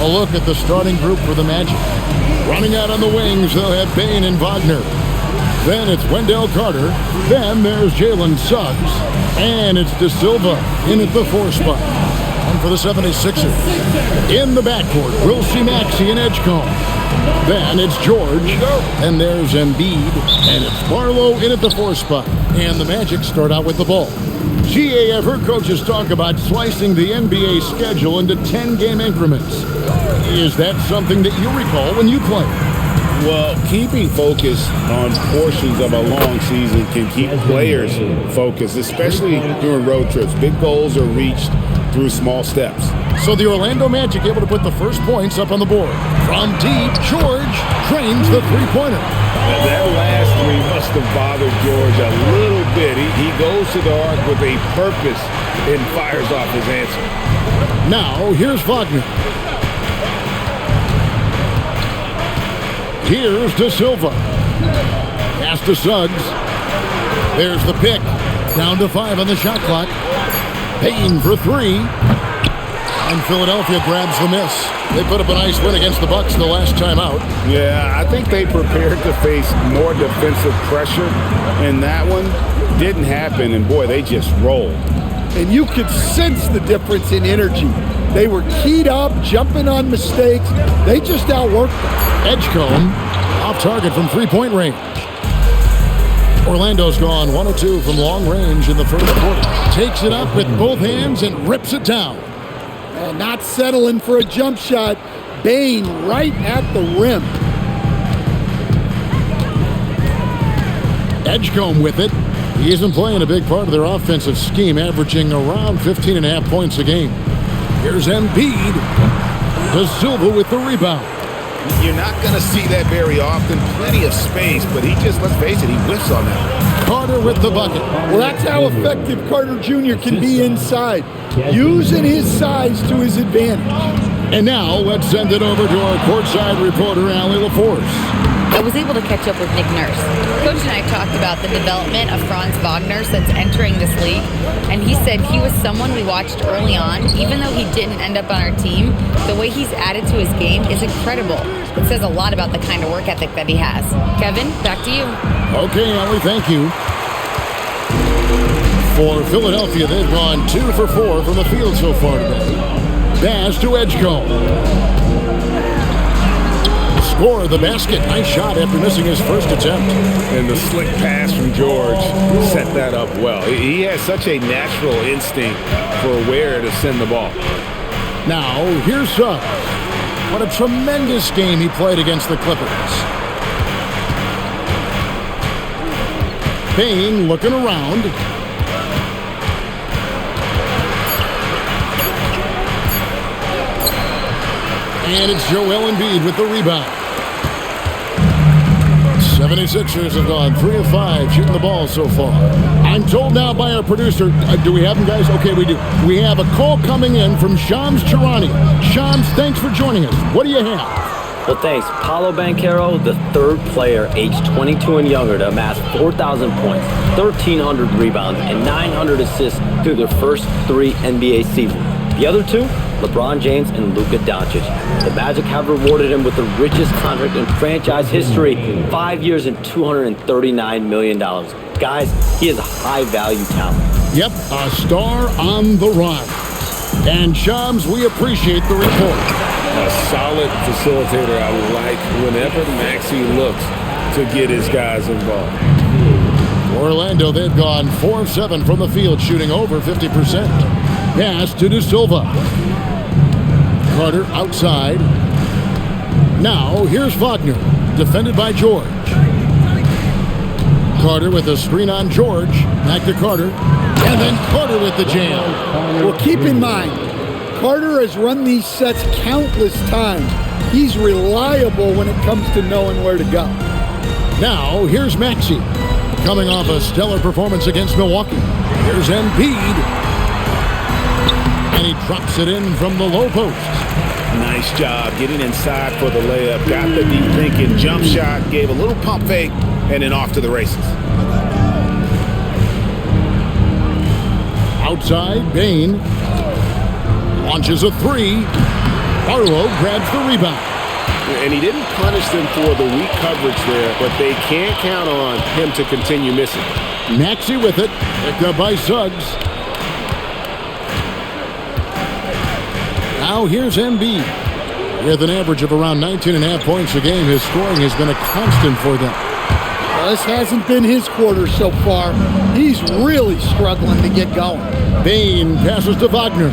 A look at the starting group for the Magic. Running out on the wings, they'll have Bane and Wagner. Then it's Wendell Carter. Then there's Jalen Suggs. And it's De Silva in at the 4 spot. And for the 76ers, in the backcourt, we'll see Maxey and Edgecombe. Then it's George. And there's Embiid. And it's Barlow in at the 4 spot. And the Magic start out with the ball. GA, I've heard coaches talk about slicing the NBA schedule into 10-game increments. Is that something that you recall when you played? Well, keeping focus on portions of a long season can keep players focused, especially during road trips. Big goals are reached through small steps. So the Orlando Magic able to put the first points up on the board. From deep, George drains the three-pointer. That last three must have bothered George a little bit. He goes to the arc with a purpose and fires off his answer. Now, here's Wagner. Here's De Silva. Pass to Suggs. There's the pick. Down to 5 on the shot clock. Payne for 3. And Philadelphia grabs the miss. They put up a nice win against the Bucks the last time out. Yeah, I think they prepared to face more defensive pressure, and that one didn't happen, and boy, they just rolled. And you could sense the difference in energy. They were keyed up, jumping on mistakes. They just outworked them. Edgecombe off target from three-point range. Orlando's gone 1 of 2 from long range in the first quarter. Takes it up with both hands and rips it down. Not settling for a jump shot. Bane right at the rim. Edgecombe with it. He isn't playing a big part of their offensive scheme, averaging around 15.5 points a game. Here's Embiid. De Silva with the rebound. You're not going to see that very often. Plenty of space, but he just, let's face it, he whiffs on that. Carter with the bucket. Well, that's how effective Carter Jr. can be inside, using his size to his advantage. And now let's send it over to our courtside reporter, Allie LaForce. I was able to catch up with Nick Nurse. Coach and I talked about the development of Franz Wagner since entering this league, and he said he was someone we watched early on. Even though he didn't end up on our team, the way he's added to his game is incredible. It says a lot about the kind of work ethic that he has. Kevin, back to you. Okay, Allie, thank you. For Philadelphia, they've gone 2 for 4 from the field so far today. Pass to Edgecombe. Score the basket. Nice shot after missing his first attempt. And the slick pass from George set that up well. He has such a natural instinct for where to send the ball. Now, here's Suggs. What a tremendous game he played against the Clippers. Payne looking around. And it's Joel Embiid with the rebound. 76ers have gone 3 of 5 shooting the ball so far. I'm told now by our producer, do we have them, guys? Okay, we do. We have a call coming in from Shams Charania. Shams, thanks for joining us. What do you have? Well, thanks. Paolo Banchero, the third player aged 22 and younger to amass 4,000 points, 1,300 rebounds, and 900 assists through their first 3 NBA seasons. The other 2, LeBron James and Luka Doncic. The Magic have rewarded him with the richest contract in franchise history, 5 years and $239 million. Guys, he is a high-value talent. Yep, a star on the rise. And Shams, we appreciate the report. A solid facilitator I like whenever Maxey looks to get his guys involved. Orlando, they've gone 4 of 7 from the field, shooting over 50%. Pass to De Silva. Carter outside. Now, here's Wagner, defended by George. Carter with a screen on George. Back to Carter. And then Carter with the jam. Well, keep in mind, Carter has run these sets countless times. He's reliable when it comes to knowing where to go. Now, here's Maxey, coming off a stellar performance against Milwaukee. Here's Embiid. And he drops it in from the low post. Nice job getting inside for the layup. Got the deep thinking jump shot, gave a little pump fake, and then off to the races. Outside, Bane launches a 3. Barlow grabs the rebound. And he didn't punish them for the weak coverage there, but they can't count on him to continue missing. Maxey with it, picked up by Suggs. Now here's Embiid. With an average of around 19.5 points a game, his scoring has been a constant for them. Well, this hasn't been his quarter so far. He's really struggling to get going. Bane passes to Wagner.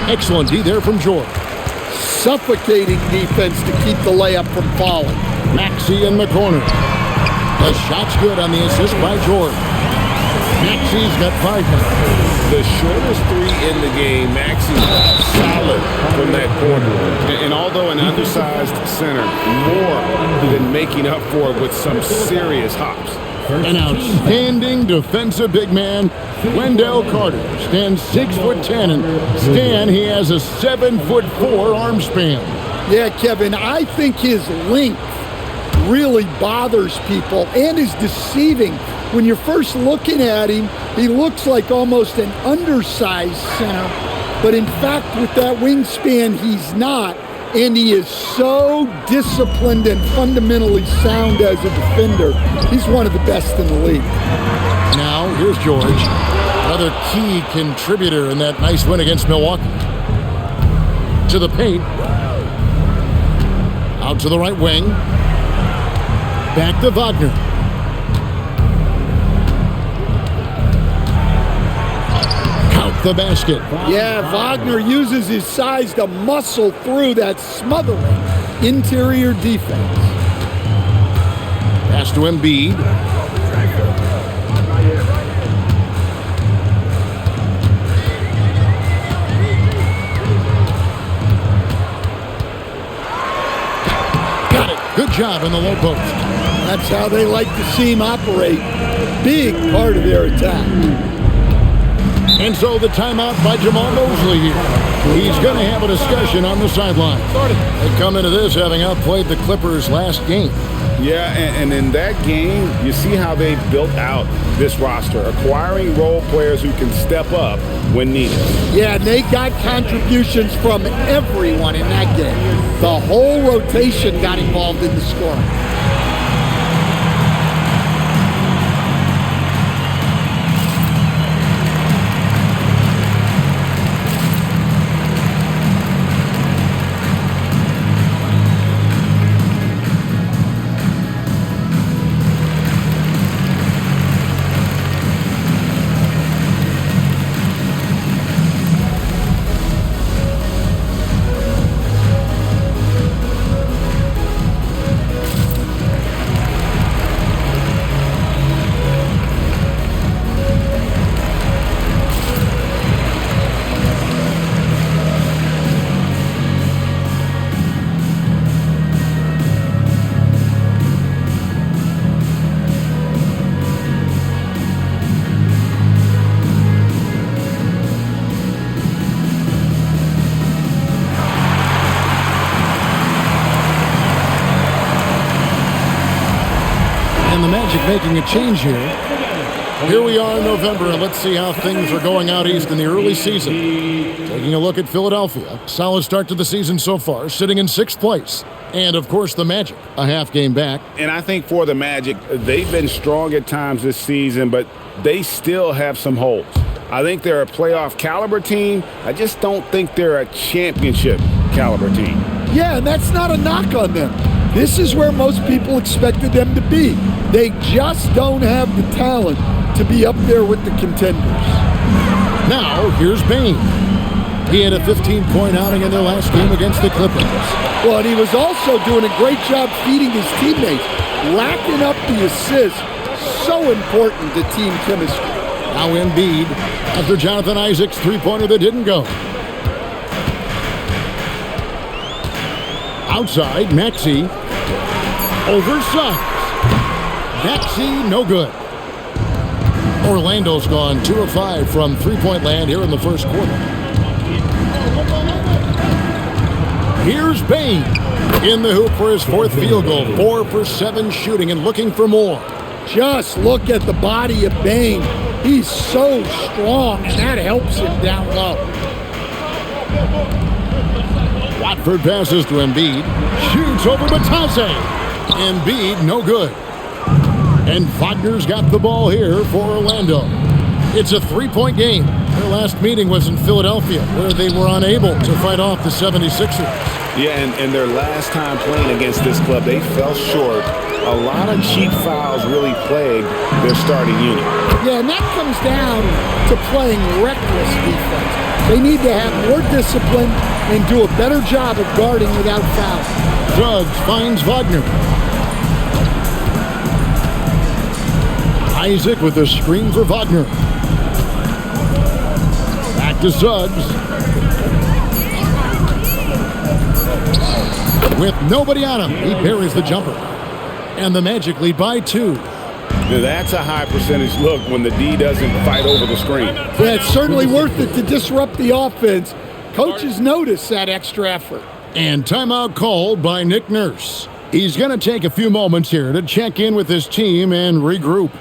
Excellent D there from George. Suffocating defense to keep the layup from falling. Maxey in the corner. The shot's good on the assist by George. Maxey's got 5 now. The shortest three in the game, Maxey solid from that corner. And although an undersized center, more than making up for it with some serious hops. An outstanding defensive big man, Wendell Carter, stands 6'10", and Stan, he has a 7'4" arm span. Yeah, Kevin, I think his length really bothers people and is deceiving. When you're first looking at him, he looks like almost an undersized center, but in fact, with that wingspan, he's not. And he is so disciplined and fundamentally sound as a defender. He's one of the best in the league. Now, here's George, another key contributor in that nice win against Milwaukee. To the paint. Out to the right wing. Back to Wagner. Count the basket. Yeah, Wagner uses his size to muscle through that smothering interior defense. Pass to Embiid. Got it. Good job in the low post. That's how they like to see him operate. Big part of their attack. And so the timeout by Jamal Mosley here. He's going to have a discussion on the sideline. They come into this having outplayed the Clippers last game. Yeah, and in that game, you see how they built out this roster, acquiring role players who can step up when needed. Yeah, and they got contributions from everyone in that game. The whole rotation got involved in the scoring. Making a change here. Here we are in November, and let's see how things are going out east in the early season. Taking a look at Philadelphia. Solid start to the season so far, sitting in 6th place. And, of course, the Magic, a half game back. And I think for the Magic, they've been strong at times this season, but they still have some holes. I think they're a playoff caliber team. I just don't think they're a championship caliber team. Yeah, and that's not a knock on them. This is where most people expected them to be. They just don't have the talent to be up there with the contenders. Now, here's Bane. He had a 15-point outing in their last game against the Clippers. Well, and he was also doing a great job feeding his teammates, racking up the assists. So important to team chemistry. Now Embiid, after Jonathan Isaac's three-pointer that didn't go. Outside, Maxey. Over Suggs. Maxey, no good. Orlando's gone 2 of 5 from three-point land here in the first quarter. Here's Bane in the hoop for his 4th field goal. 4 for 7 shooting and looking for more. Just look at the body of Bane. He's so strong, and that helps him down low. Watford passes to Embiid. Shoots over Batase. Embiid, no good. And Wagner's got the ball here for Orlando. It's a 3-point game. Their last meeting was in Philadelphia, where they were unable to fight off the 76ers. Yeah, and their last time playing against this club, they fell short. A lot of cheap fouls really plagued their starting unit. Yeah, and that comes down to playing reckless defense. They need to have more discipline and do a better job of guarding without fouls. Suggs finds Wagner. Isaac with a screen for Wagner. Back to Suggs. With nobody on him, he buries the jumper. And the Magic lead by 2. Now, that's a high percentage look when the D doesn't fight over the screen. Yeah, it's certainly worth it to disrupt the offense. Coaches notice that extra effort. And timeout called by Nick Nurse. He's going to take a few moments here to check in with his team and regroup.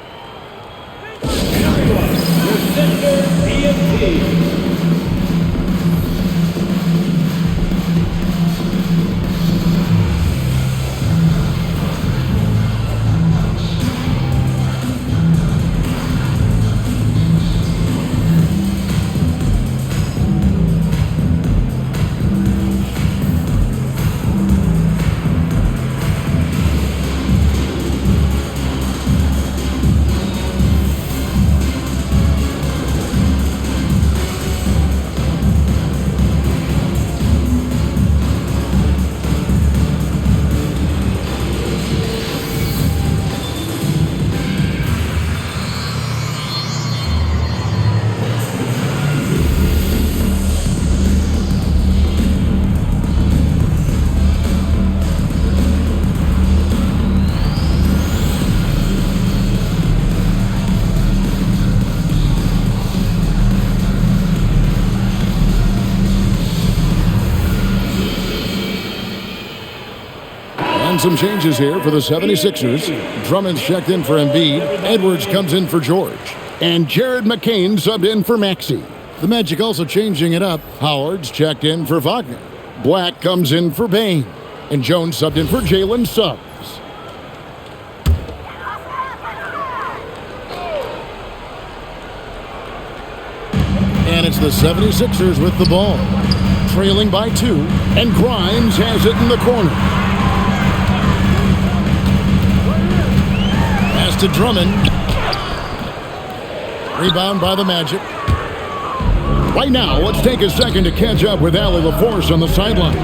Some changes here for the 76ers. Drummond's checked in for Embiid. Edwards comes in for George. And Jared McCain subbed in for Maxey. The Magic also changing it up. Howard's checked in for Wagner. Black comes in for Bane. And Jones subbed in for Jalen Suggs. And it's the 76ers with the ball. Trailing by 2. And Grimes has it in the corner. To Drummond. Rebound by the Magic. Right now, let's take a second to catch up with Allie LaForce on the sidelines.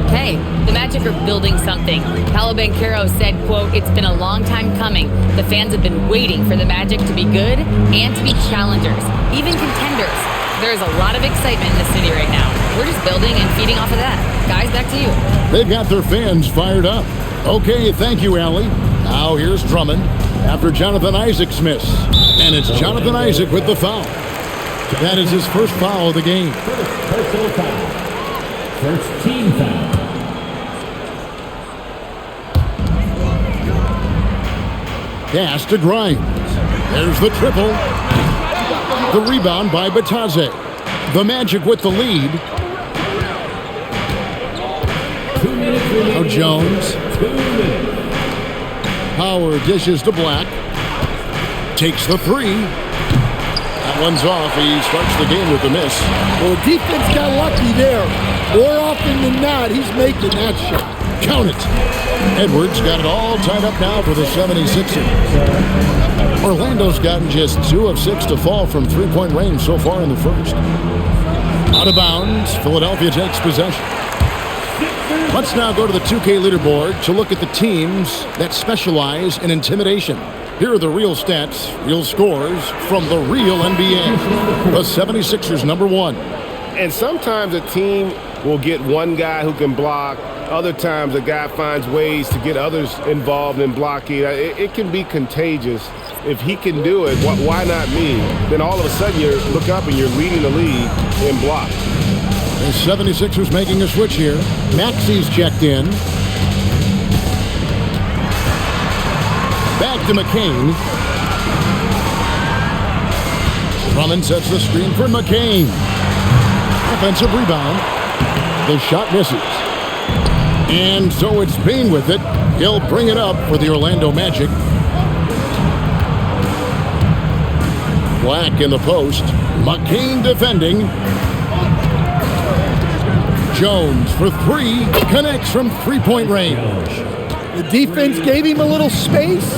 Hey, the Magic are building something. Paolo Banchero said, quote, "It's been a long time coming. The fans have been waiting for the Magic to be good and to be challengers, even contenders. There is a lot of excitement in the city right now. We're just building and feeding off of that. Guys, back to you." They've got their fans fired up. Okay, thank you, Allie. Now here's Drummond after Jonathan Isaac's miss. And it's Jonathan Isaac with the foul. That is his first foul of the game. Personal foul. First team foul. Pass to Grimes. There's the triple. The rebound by Batase. The Magic with the lead. Now Jones. Howard dishes to Black. Takes the 3. That one's off. He starts the game with a miss. Well, the defense got lucky there. More often than not, he's making that shot. Count it. Edwards got it all tied up now for the 76ers. Orlando's gotten just 2 of 6 to fall from three-point range so far in the first. Out of bounds, Philadelphia takes possession. Let's now go to the 2K leaderboard to look at the teams that specialize in intimidation. Here are the real stats, real scores from the real NBA. The 76ers number 1. And sometimes a team will get one guy who can block. Other times a guy finds ways to get others involved in blocking. It can be contagious. If he can do it, why not me? Then all of a sudden you look up and you're leading the league in block. The 76ers making a switch here. Maxey's checked in. Back to McCain. Drummond sets the screen for McCain. Offensive rebound. The shot misses. And so it's Bane with it. He'll bring it up for the Orlando Magic. Black in the post. McCain defending. Jones for three. Connects from three-point range. The defense gave him a little space,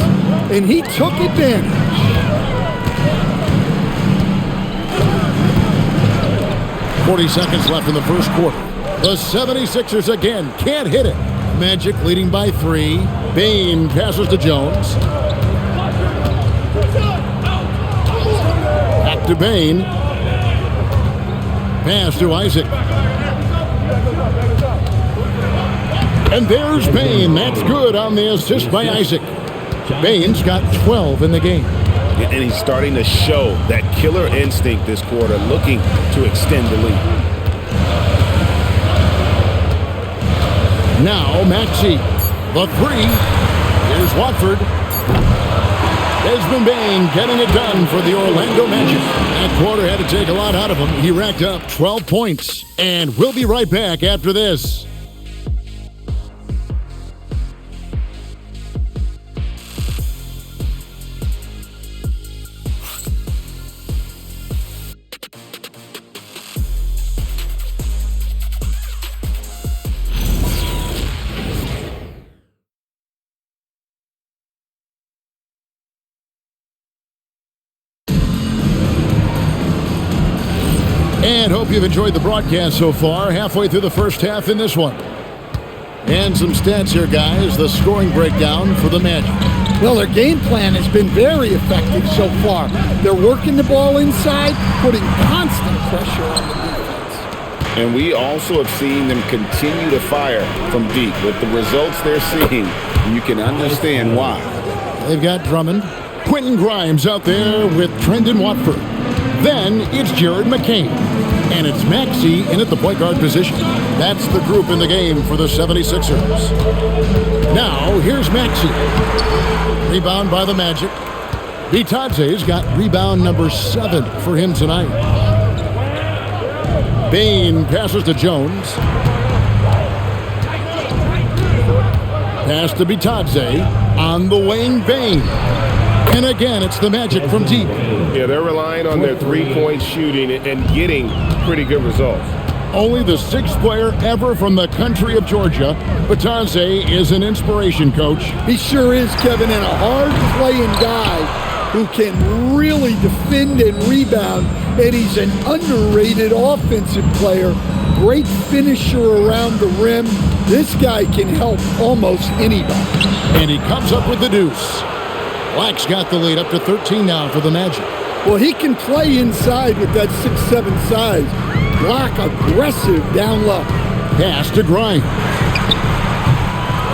and he took advantage. .40 seconds left in the first quarter. The 76ers again can't hit it. Magic leading by 3. Bane passes to Jones. Back to Bane. Pass to Isaac. And there's Bane. That's good on the assist by Isaac. Bane's got 12 in the game. And he's starting to show that killer instinct this quarter, looking to extend the lead. Now Maxey, the three. Here's Watford. Desmond Bane getting it done for the Orlando Magic. That quarter had to take a lot out of him. He racked up 12 points. And we'll be right back after this. And hope you've enjoyed the broadcast so far. Halfway through the first half in this one. And some stats here, guys. The scoring breakdown for the Magic. Well, their game plan has been very effective so far. They're working the ball inside, putting constant pressure on the defense. And we also have seen them continue to fire from deep. With the results they're seeing, you can understand why. They've got Drummond. Quentin Grimes out there with Trendon Watford. Then it's Jared McCain. And it's Maxey in at the point guard position. That's the group in the game for the 76ers. Now, here's Maxey. Rebound by the Magic. Bitadze's got rebound number 7 for him tonight. Bane passes to Jones. Pass to Bitadze. On the wing, Bane. And again, it's the Magic from deep. Yeah, they're relying on their three-point shooting and getting pretty good results. Only the 6th player ever from the country of Georgia. Bitadze is an inspiration, Coach. He sure is, Kevin, and a hard-playing guy who can really defend and rebound. And he's an underrated offensive player. Great finisher around the rim. This guy can help almost anybody. And he comes up with the deuce. Black's got the lead up to 13 now for the Magic. Well, he can play inside with that 6'7" size. Black aggressive down low. Pass to Grimes.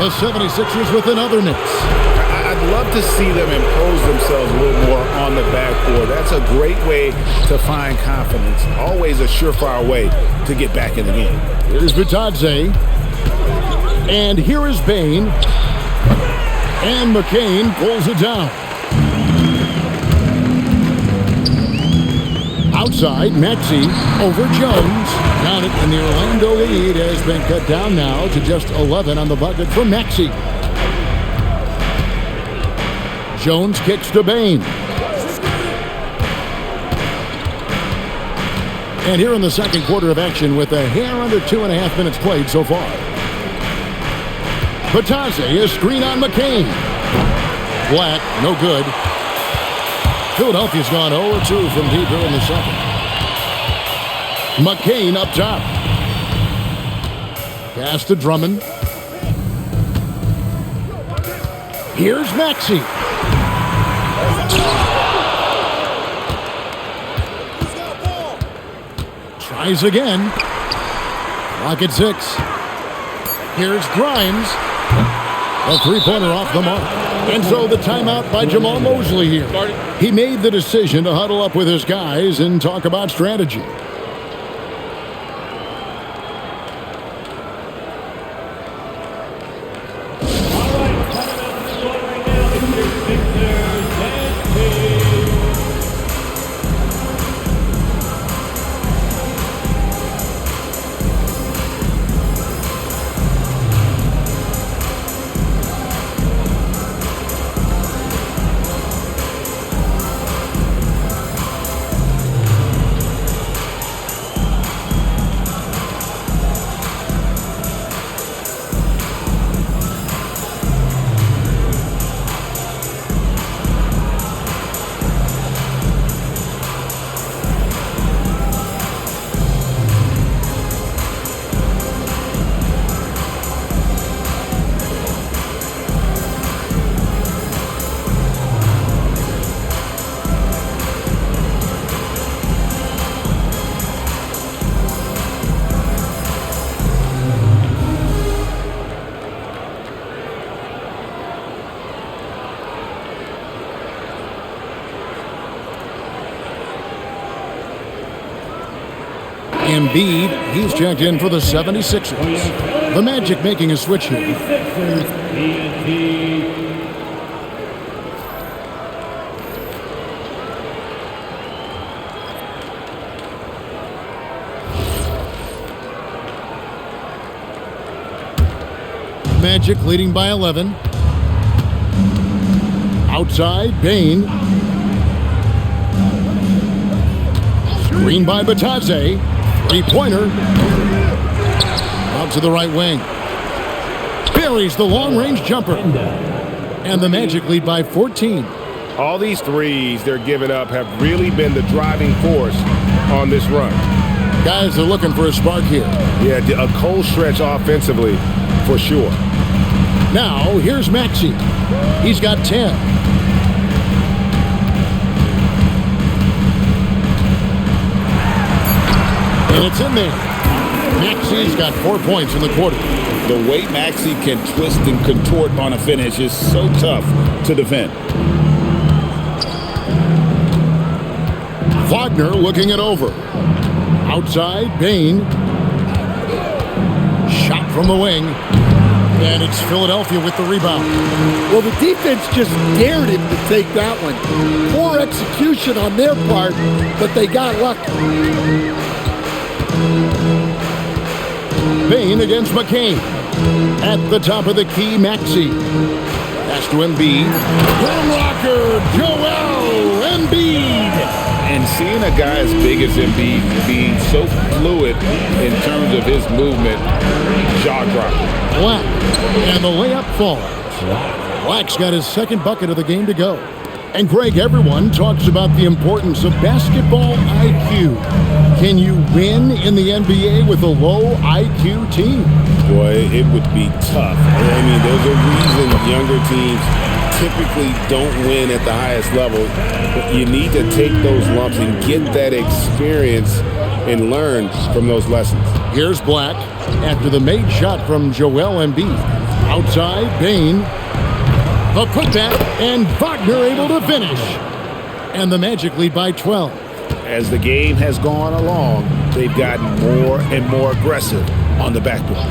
The 76ers with another miss. I'd love to see them impose themselves a little more on the backboard. That's a great way to find confidence. Always a surefire way to get back in the game. Here's Bitadze. And here is Bane. And McCain pulls it down. Outside, Maxey over Jones. Got it, and the Orlando lead has been cut down now to just 11 on the bucket for Maxey. Jones kicks to Bane. And here in the second quarter of action with a hair under 2.5 minutes played so far. Bitadze is screen on McCain. Black, no good. Philadelphia's gone 0-2 from deep here in the second. McCain up top. Pass to Drummond. Here's Maxey. Tries again. Clock at 6. Here's Grimes. A three-pointer off the mark. And so the timeout by Jamal Mosley here. He made the decision to huddle up with his guys and talk about strategy. Embiid, he's checked in for the 76ers. The Magic making a switch here. Magic leading by 11. Outside, Bane. Screen by Batadze. Three-pointer. Out to the right wing. Buries the long-range jumper. And the Magic lead by 14. All these threes they're giving up have really been the driving force on this run. Guys are looking for a spark here. Yeah, a cold stretch offensively for sure. Now, here's Maxey. He's got 10. And it's in there. Maxey's got 4 points in the quarter. The way Maxey can twist and contort on a finish is so tough to defend. Wagner looking it over. Outside, Bane. Shot from the wing. And it's Philadelphia with the rebound. Well, the defense just dared him to take that one. Poor execution on their part, but they got lucky. Bane against McCain. At the top of the key, Maxey. Pass to Embiid. Blocker, Joel Embiid. And seeing a guy as big as Embiid being so fluid in terms of his movement, jaw-dropping. Black, and the layup falls. Black's got his second bucket of the game to go. And Greg, everyone talks about the importance of basketball IQ. Can you win in the NBA with a low IQ team? Boy, it would be tough. I mean, there's a reason younger teams typically don't win at the highest level. But you need to take those lumps and get that experience and learn from those lessons. Here's Black after the made shot from Joel Embiid. Outside, Bane. The putback, and Wagner able to finish. And the Magic lead by 12. As the game has gone along, they've gotten more and more aggressive on the backboard.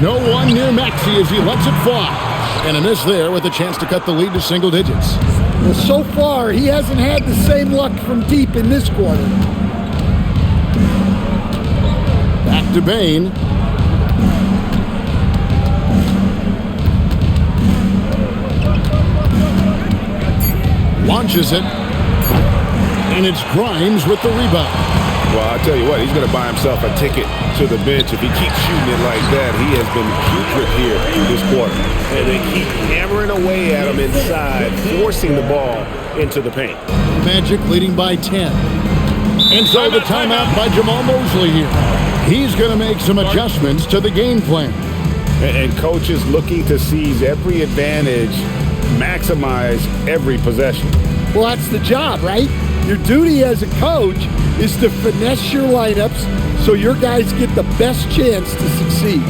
No one near Maxey as he lets it fly. And a miss there with a chance to cut the lead to single digits. Well, so far, he hasn't had the same luck from deep in this quarter. Back to Bane. Launches it. And it's Grimes with the rebound. Well, I'll tell you what, he's going to buy himself a ticket to the bench. If he keeps shooting it like that, he has been putrid here this quarter. And they keep hammering away at him inside, forcing the ball into the paint. Magic leading by 10. And so the timeout by Jamal Mosley here. He's going to make some adjustments to the game plan. And coach is looking to seize every advantage, maximize every possession. Well, that's the job, right? Your duty as a coach is to finesse your lineups so your guys get the best chance to succeed.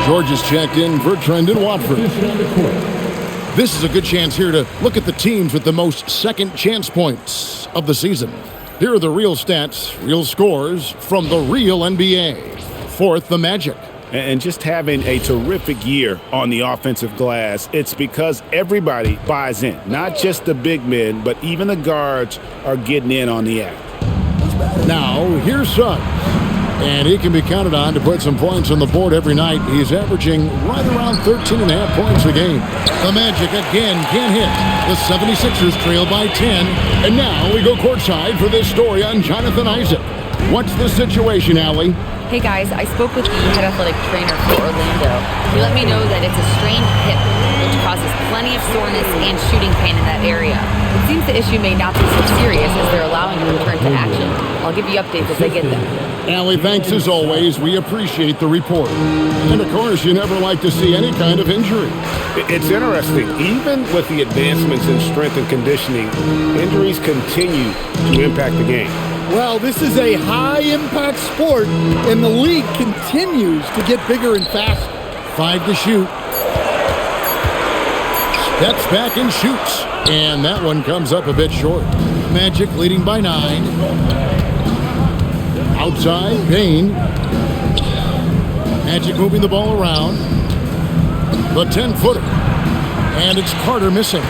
George is checked in for Trendon Watford. This is a good chance here to look at the teams with the most second chance points of the season. Here are the real stats, real scores from the real NBA. Fourth, the Magic. and just having a terrific year on the offensive glass. It's because everybody buys in, not just the big men, but even the guards are getting in on the act. Now, here's Suggs. And he can be counted on to put some points on the board every night. He's averaging right around 13.5 points a game. The Magic again can't hit. The 76ers trail by 10. And now we go courtside for this story on Jonathan Isaac. What's the situation, Allie? Hey guys, I spoke with the head athletic trainer for Orlando. He let me know that it's a strained hip, which causes plenty of soreness and shooting pain in that area. It seems the issue may not be so serious as they're allowing him to return to action. I'll give you updates as I get them. Allie, thanks as always. We appreciate the report. And of course, you never like to see any kind of injury. It's interesting. Even with the advancements in strength and conditioning, injuries continue to impact the game. Well, this is a high-impact sport, and the league continues to get bigger and faster. 5 to shoot. Steps back and shoots. And that one comes up a bit short. Magic leading by 9. Outside, Payne. Magic moving the ball around. The 10-footer. And it's Carter missing.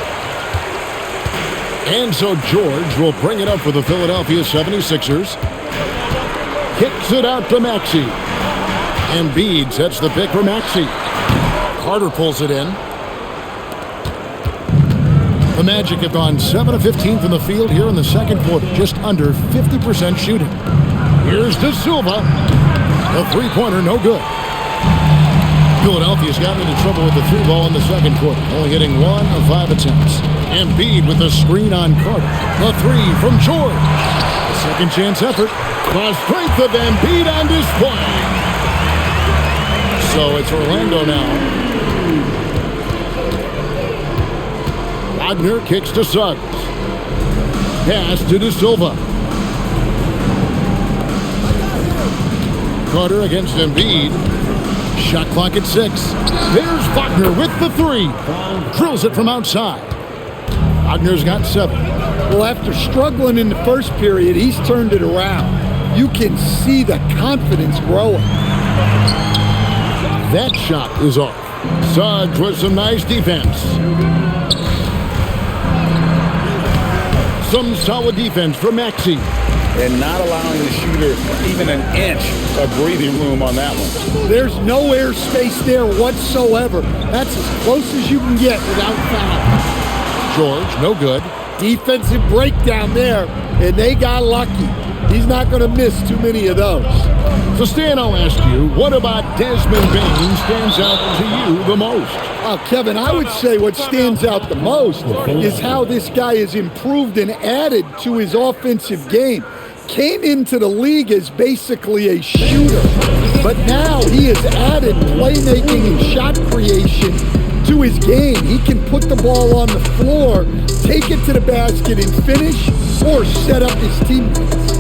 And so George will bring it up for the Philadelphia 76ers. Kicks it out to Maxey. Embiid sets the pick for Maxey. Carter pulls it in. The Magic have gone 7 of 15 from the field here in the second quarter, just under 50% shooting. Here's De Silva. The three-pointer, no good. Philadelphia's gotten into trouble with the three ball in the second quarter, only hitting 1 of 5 attempts. Embiid with the screen on Carter. The three from George. A second chance effort. The strength of Embiid on display. So it's Orlando now. Wagner kicks to Suggs. Pass to De Silva. Carter against Embiid. Shot clock at 6. There's Wagner with the three. Drills it from outside. Wagner's got 7. Well, after struggling in the first period, he's turned it around. You can see the confidence growing. That shot is off. Suggs with some nice defense. Some solid defense from Maxey. And not allowing the shooter even an inch of breathing room on that one. There's no air space there whatsoever. That's as close as you can get without foul. George, no good. Defensive breakdown there, and they got lucky. He's not going to miss too many of those. So Stan, I'll ask you, what about Desmond Bane stands out to you the most? Kevin, I would say what stands out the most is how this guy has improved and added to his offensive game. Came into the league as basically a shooter, but now he has added playmaking and shot creation to his game. He can put the ball on the floor, take it to the basket and finish, or set up his teammates.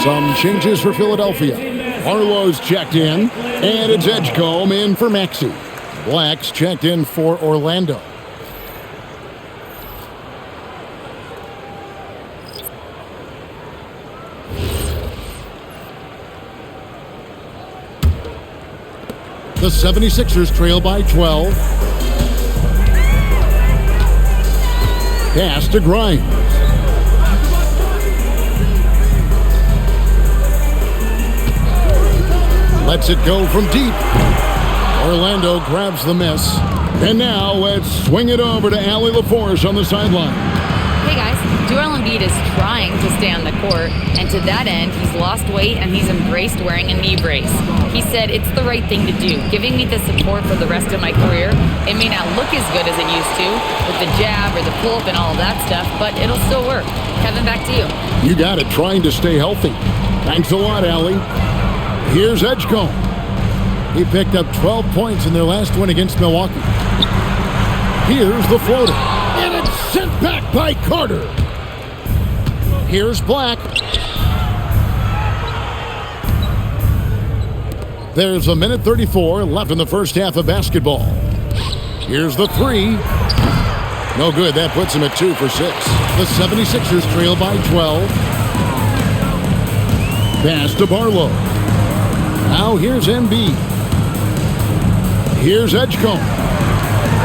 Some changes for Philadelphia. Arlo's checked in, and it's Edgecombe in for Maxey. Black's checked in for Orlando. The 76ers trail by 12. Pass to Grimes. Lets it go from deep. Orlando grabs the miss. And now let's swing it over to Allie LaForce on the sideline. Hey guys, Joel Embiid is trying to stay on the court, and to that end, he's lost weight and he's embraced wearing a knee brace. He said, "It's the right thing to do, giving me the support for the rest of my career. It may not look as good as it used to, with the jab or the pull-up and all of that stuff, but it'll still work." Kevin, back to you. You got it, trying to stay healthy. Thanks a lot, Allie. Here's Edgecombe. He picked up 12 points in their last win against Milwaukee. Here's the floater. And it's sent back by Carter. Here's Black. There's 1:34 left in the first half of basketball. Here's the three. No good. That puts him at 2 for 6. The 76ers trail by 12. Pass to Barlow. Now here's Embiid. Here's Edgecombe.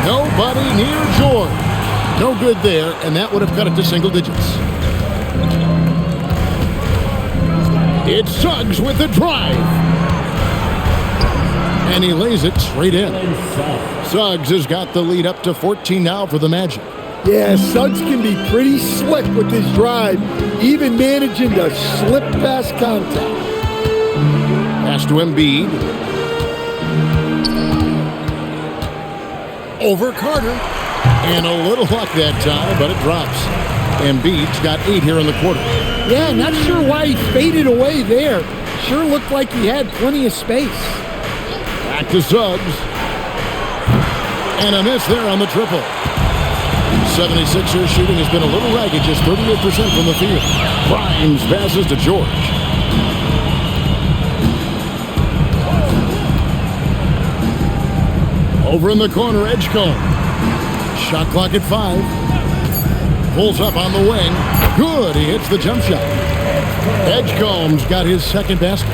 Nobody near George. No good there, and that would have cut it to single digits. It's Suggs with the drive. And he lays it straight in. Suggs has got the lead up to 14 now for the Magic. Yeah, Suggs can be pretty slick with his drive, even managing to slip past contact. Pass to Embiid. Over Carter. And a little luck that time, but it drops. Embiid's got 8 here in the quarter. Yeah, not sure why he faded away there. Sure looked like he had plenty of space. Back to Suggs. And a miss there on the triple. 76ers shooting has been a little ragged, just 38% from the field. Grimes passes to George. Over in the corner, Edgecombe. Shot clock at 5. Pulls up on the wing. Good, he hits the jump shot. Edgecombe's got his second basket.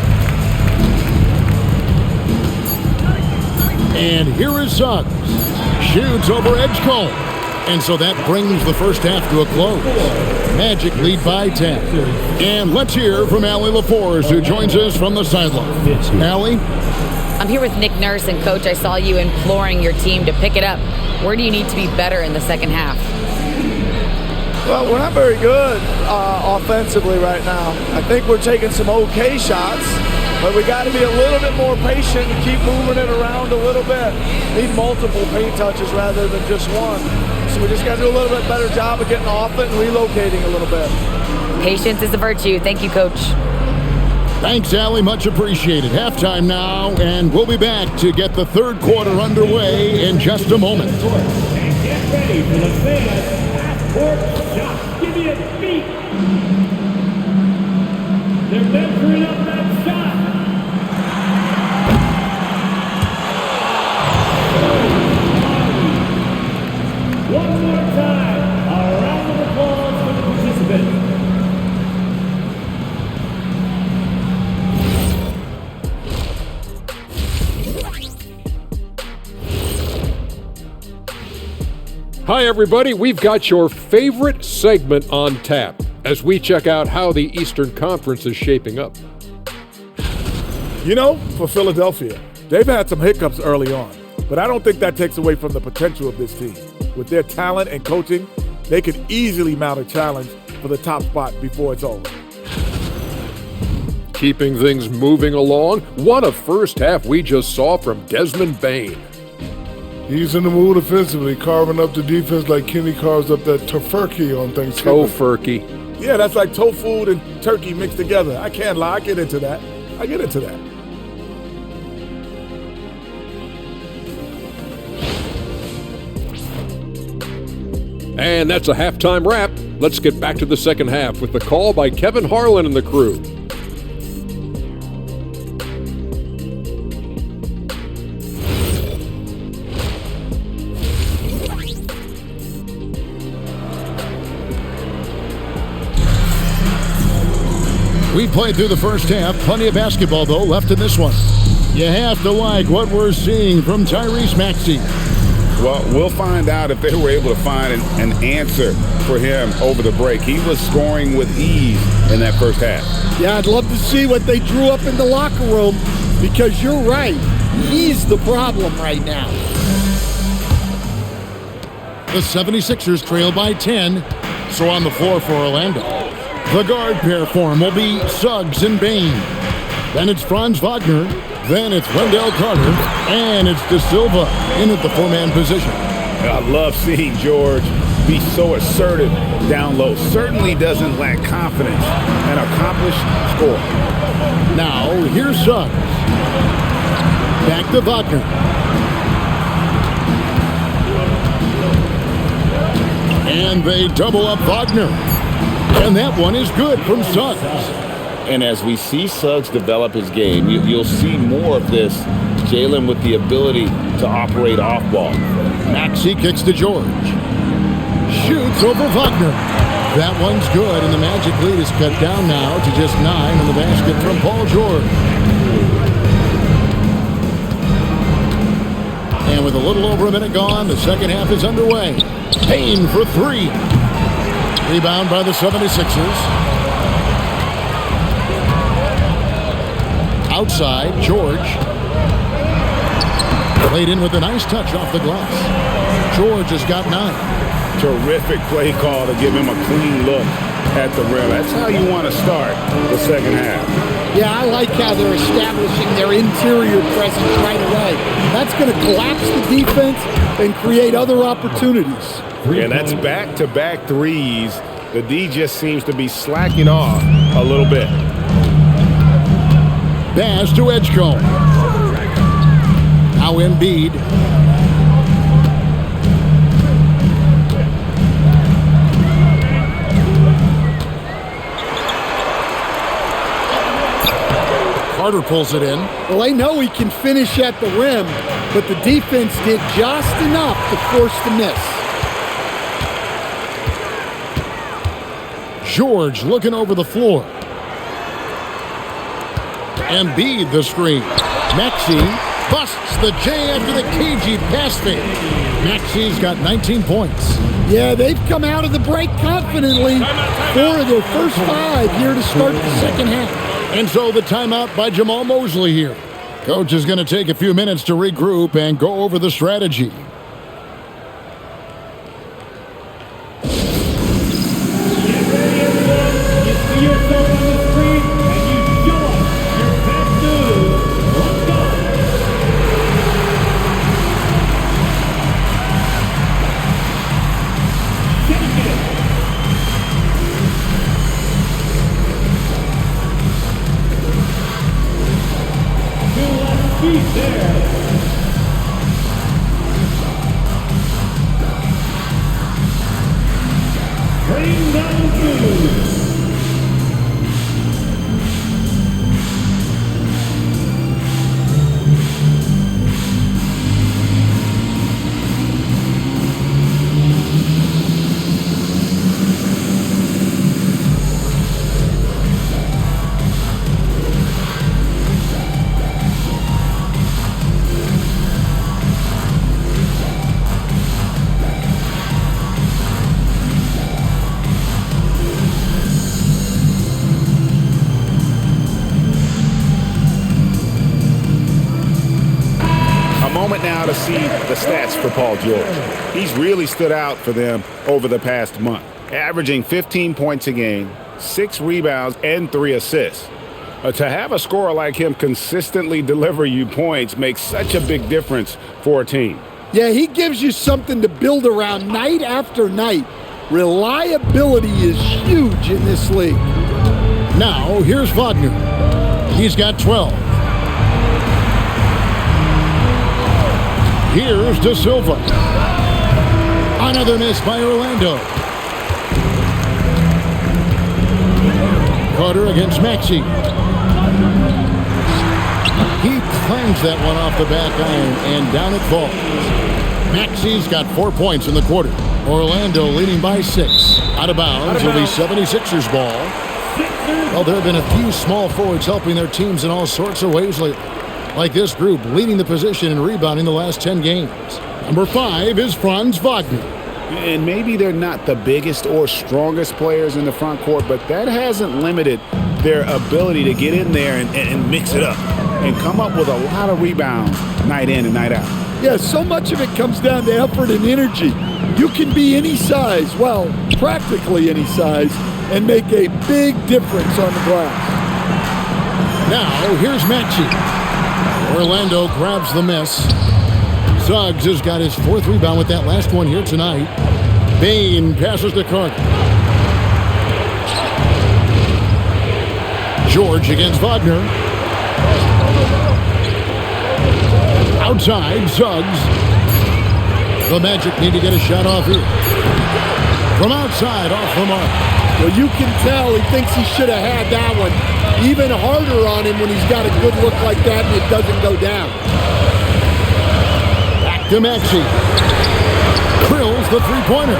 And here is Suggs. Shoots over Edgecombe. And so that brings the first half to a close. Magic lead by 10. And let's hear from Allie LaForce, who joins us from the sideline. Allie? I'm here with Nick Nurse, and Coach, I saw you imploring your team to pick it up. Where do you need to be better in the second half? Well, we're not very good offensively right now. I think we're taking some okay shots, but we got to be a little bit more patient and keep moving it around a little bit. Need multiple paint touches rather than just one. So we just got to do a little bit better job of getting off it and relocating a little bit. Patience is a virtue. Thank you, Coach. Thanks, Allie. Much appreciated. Halftime now, and we'll be back to get the third quarter underway in just a moment. And get ready for the famous half-court shot. Give me a beat. They're measuring up that shot. One more time. A round of applause for the participants. Hi, everybody. We've got your favorite segment on tap as we check out how the Eastern Conference is shaping up. You know, for Philadelphia, they've had some hiccups early on, but I don't think that takes away from the potential of this team. With their talent and coaching, they could easily mount a challenge for the top spot before it's over. Keeping things moving along, what a first half we just saw from Desmond Bane. He's in the mood offensively, carving up the defense like Kenny carves up that tofurkey on Thanksgiving. Tofurkey. Yeah, that's like tofu and turkey mixed together. I can't lie, I get into that. And that's a halftime wrap. Let's get back to the second half with the call by Kevin Harlan and the crew. We played through the first half. Plenty of basketball, though, left in this one. You have to like what we're seeing from Tyrese Maxey. Well, we'll find out if they were able to find an answer for him over the break. He was scoring with ease in that first half. Yeah, I'd love to see what they drew up in the locker room, because you're right. He's the problem right now. The 76ers trail by 10. So on the floor for Orlando. The guard pair form will be Suggs and Bane. Then it's Franz Wagner. Then it's Wendell Carter. And it's De Silva in at the four-man position. I love seeing George be so assertive down low. Certainly doesn't lack confidence. An accomplished scorer. Now, here's Suggs. Back to Wagner. And they double up Wagner. And that one is good from Suggs. And as we see Suggs develop his game, you'll see more of this. Jalen with the ability to operate off ball. Maxey kicks to George. Shoots over Wagner. That one's good, and the Magic lead is cut down now to just 9 on the basket from Paul George. And with a little over a minute gone, the second half is underway. Payne for 3. Rebound by the 76ers. Outside, George. Played in with a nice touch off the glass. George has got 9. Terrific play call to give him a clean look at the rim. That's how you want to start the second half. Yeah, I like how they're establishing their interior presence right away. That's going to collapse the defense and create other opportunities. And that's back-to-back threes. The D just seems to be slacking off a little bit. Baz to Edgecombe. Now Embiid. Carter pulls it in. Well, they know he can finish at the rim, but the defense did just enough to force the miss. George looking over the floor. Embiid the screen. Maxey busts the J after the cagey pass fake. Maxey's got 19 points. Yeah, they've come out of the break confidently. 4 of their first 5 here to start the second half. And so the timeout by Jamal Mosley here. Coach is going to take a few minutes to regroup and go over the strategy. Now to see the stats for Paul George. He's really stood out for them over the past month, averaging 15 points a game, 6 rebounds, and 3 assists. To have a scorer like him consistently deliver you points makes such a big difference for a team. Yeah, he gives you something to build around night after night. Reliability is huge in this league. Now, here's Wagner. He's got 12. Here's De Silva. Another miss by Orlando. Carter against Maxey. He clangs that one off the back iron, and down it falls. Maxey's got 4 points in the quarter. Orlando leading by 6. Out of bounds. It'll be 76ers ball. Well, there have been a few small forwards helping their teams in all sorts of ways lately. Like this group leading the position in rebounding the last 10 games. Number 5 is Franz Wagner. And maybe they're not the biggest or strongest players in the front court, but that hasn't limited their ability to get in there and mix it up and come up with a lot of rebounds night in and night out. Yeah, so much of it comes down to effort and energy. You can be any size, well, practically any size, and make a big difference on the glass. Now, here's Maxey. Orlando grabs the miss. Suggs has got his 4th rebound with that last one here tonight. Bane passes to Carter. George against Wagner. Outside, Suggs. The Magic need to get a shot off here. From outside, off the mark. Well, you can tell he thinks he should have had that one. Even harder on him when he's got a good look like that and it doesn't go down. Back to Maxey. Krills the three-pointer.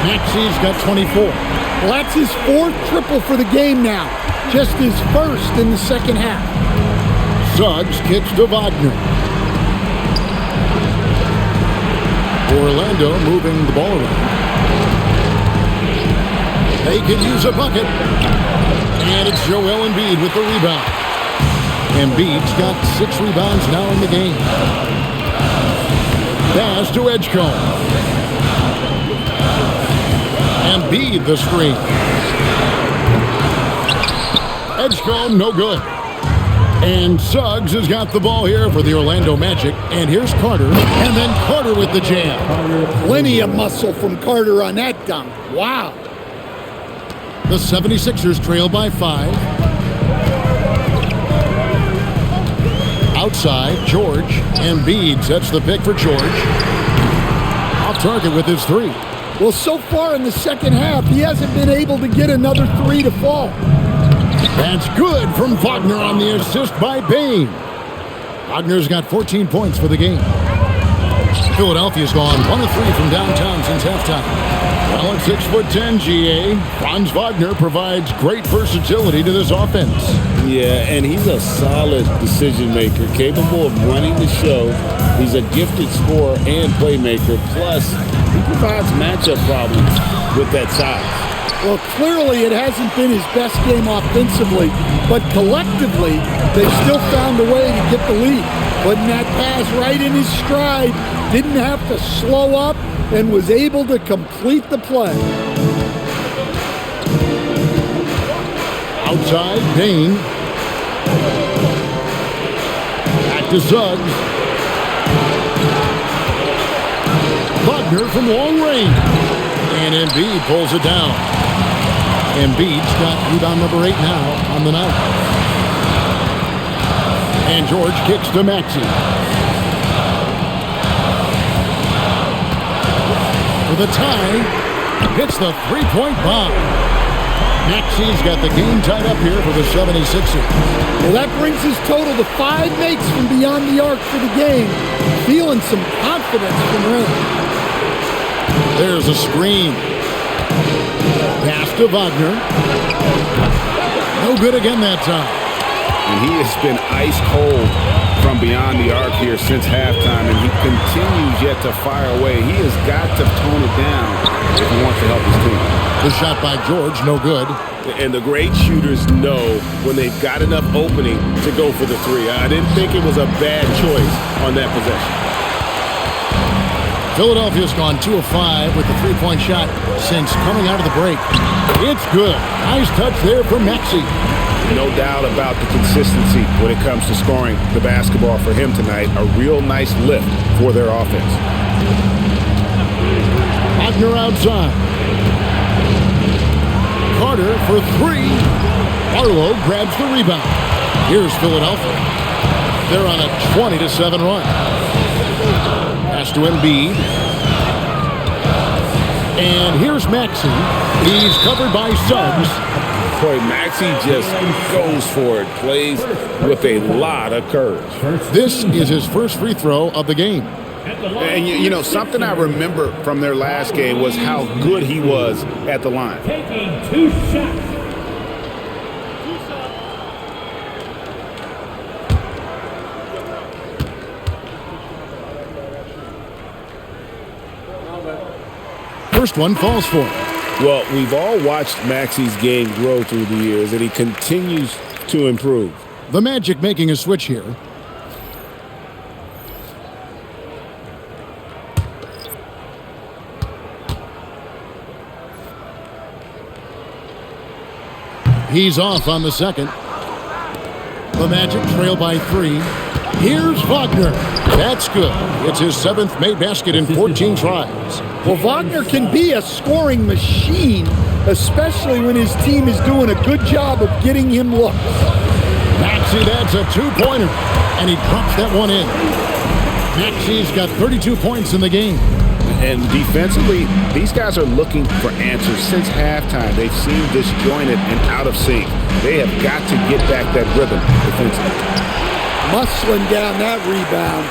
Maxey's got 24. Well, that's his 4th triple for the game now. Just his 1st in the second half. Suggs kicks to Wagner. Orlando moving the ball around. They could use a bucket. And it's Joel Embiid with the rebound. Embiid's got 6 rebounds now in the game. Pass to Edgecombe. Embiid the screen. Edgecombe no good. And Suggs has got the ball here for the Orlando Magic. And here's Carter. And then Carter with the jam. Plenty of muscle from Carter on that dunk. Wow. The 76ers trail by 5. Outside, George. Embiid sets the pick for George. Off target with his 3. Well, so far in the second half, he hasn't been able to get another 3 to fall. That's good from Wagner on the assist by Bane. Wagner's got 14 points for the game. Philadelphia's gone 1 of 3 from downtown since halftime. Well, at 6'10", GA, Franz Wagner provides great versatility to this offense. Yeah, and he's a solid decision maker, capable of running the show. He's a gifted scorer and playmaker. Plus, he provides matchup problems with that size. Well, clearly it hasn't been his best game offensively, but collectively, they've still found a way to get the lead. Putting that pass right in his stride, didn't have to slow up, and was able to complete the play. Outside, Bane. Back to Suggs. Wagner from long range. And Embiid pulls it down. Embiid's got rebound number 8 now on the night. And George kicks to Maxey. For the tie, hits the three-point bomb. Maxey's got the game tied up here for the 76ers. Well, that brings his total to 5 makes from beyond the arc for the game. Feeling some confidence from him. There's a screen. Pass to Wagner. No good again that time. And he has been ice cold from beyond the arc here since halftime, and he continues yet to fire away. He has got to tone it down if he wants to help his team. The shot by George, no good. And the great shooters know when they've got enough opening to go for the 3. I didn't think it was a bad choice on that possession. Philadelphia's gone 2 of 5 with the three-point shot since coming out of the break. It's good. Nice touch there from Maxey. No doubt about the consistency when it comes to scoring the basketball for him tonight. A real nice lift for their offense. Wagner outside. Carter for 3. Barlow grabs the rebound. Here's Philadelphia. They're on a 20-7 run. Pass to Embiid. And here's Maxey. He's covered by Suggs. Boy, Maxey just goes for it. Plays with a lot of courage. This is his first free throw of the game. And, you know, something I remember from their last game was how good he was at the line. Taking 2 shots. First one falls for him. Well, we've all watched Maxey's game grow through the years, and he continues to improve. The Magic making a switch here. He's off on the second. The Magic trail by 3. Here's Wagner. That's good. It's his 7th made basket in 14 tries. Well, Wagner can be a scoring machine, especially when his team is doing a good job of getting him looks. Maxey, that's a 2-pointer, and he drops that one in. Maxey's got 32 points in the game. And defensively, these guys are looking for answers since halftime. They've seemed disjointed and out of sync. They have got to get back that rhythm defensively. Muscling down that rebound.